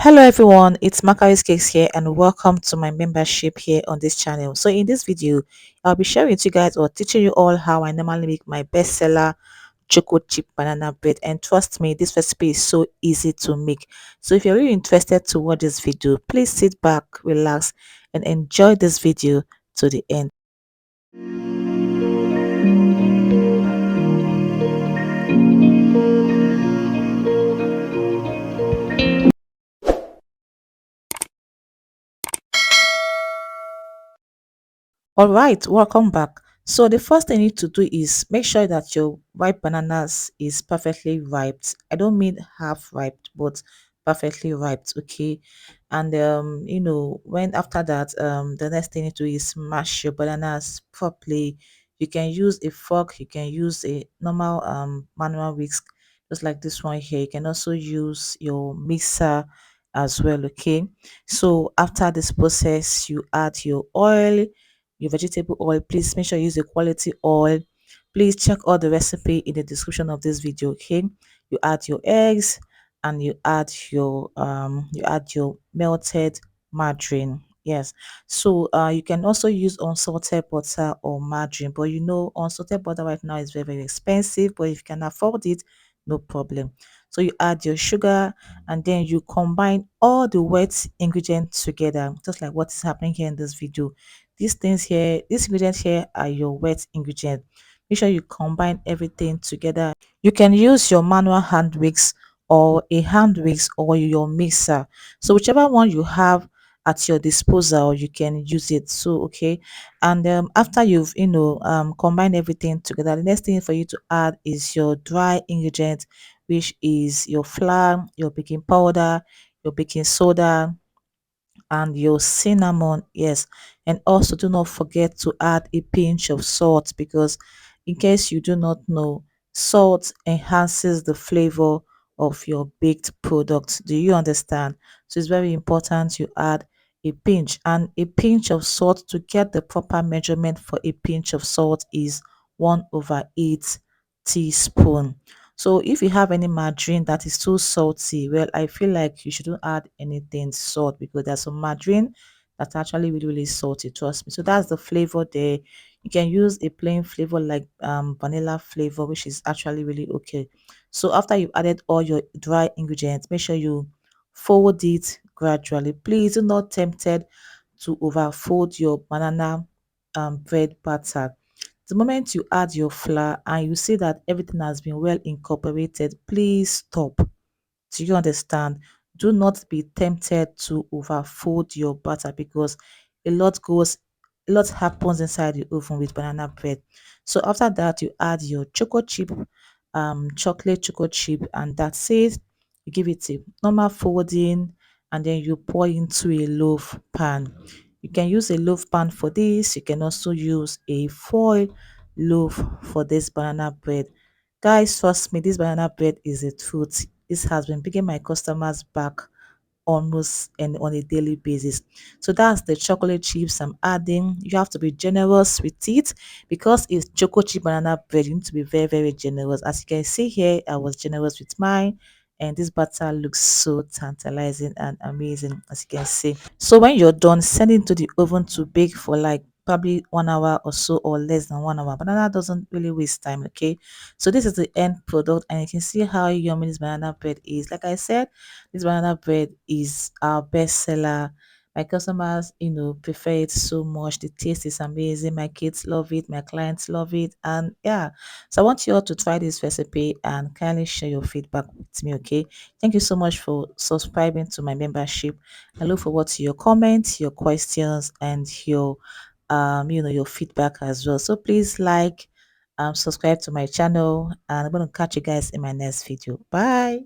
Hello everyone, it's Macari's Cakes here and welcome to my membership here on this channel. So in this video, I'll be sharing with you guys or teaching you all how I normally make my bestseller choco chip banana bread, and trust me, this recipe is so easy to make. So if you're really interested to watch this video, please sit back, relax and enjoy this video to the end. All right, welcome back. So the first thing you need to do is make sure that your ripe bananas is perfectly ripe. I don't mean half ripe, but perfectly ripe, okay? And when after that, the next thing you do is mash your bananas properly. You can use a fork, you can use a normal manual whisk, just like this one here. You can also use your mixer as well, okay? So after this process, you add your oil, your vegetable oil. Please make sure you use a quality oil. Please check all the recipe in the description of this video, okay? You add your eggs and you add your melted margarine. Yes, so you can also use unsalted butter or margarine, but you know unsalted butter right now is very, very expensive, but if you can afford it, no problem. So you add your sugar and then you combine all the wet ingredients together, just like what is happening here in this video. These things here, these ingredients here are your wet ingredients. Make sure you combine everything together. You can use your manual hand mix or a hand mix or your mixer. So whichever one you have at your disposal, you can use it. So okay, and after you've combined everything together, the next thing for you to add is your dry ingredient, which is your flour, your baking powder, your baking soda, and your cinnamon. Yes, and also do not forget to add a pinch of salt, because in case you do not know, salt enhances the flavor of your baked product. Do you understand? So it's very important you add a pinch, and a pinch of salt, to get the proper measurement for a pinch of salt, is 1/8 teaspoon. So if you have any margarine that is too salty, well, I feel like you shouldn't add anything salt, because there's some margarine that's actually really, really salty, trust me. So that's the flavor there. You can use a plain flavor like vanilla flavor, which is actually really okay. So after you've added all your dry ingredients, make sure you fold it gradually. Please do not tempted to overfold your banana bread batter. The moment you add your flour and you see that everything has been well incorporated, please stop. Do you understand? Do not be tempted to overfold your butter, because a lot goes, a lot happens inside the oven with banana bread. So after that, you add your choco chip, chocolate choco chip, and that's it. You give it a normal folding, and then you pour into a loaf pan. You can use a loaf pan for this. You can also use a foil loaf for this banana bread. Guys, trust me, this banana bread is a truth. This has been bringing my customers back almost and on a daily basis. So that's the chocolate chips I'm adding. You have to be generous with it, because it's choco chip banana bread. You need to be very, very generous. As you can see here, I was generous with mine, and this butter looks so tantalizing and amazing, as you can see. So when you're done, send it to the oven to bake for like probably 1 hour or so, or less than 1 hour. Banana doesn't really waste time, okay? So this is the end product, and you can see how yummy this banana bread is. Like I said, this banana bread is our best seller. My customers, prefer it so much. The taste is amazing. My kids love it. My clients love it. And yeah, so I want you all to try this recipe and kindly share your feedback with me, okay? Thank you so much for subscribing to my membership. I look forward to your comments, your questions, and your feedback as well. So please like, subscribe to my channel, and I'm going to catch you guys in my next video. Bye.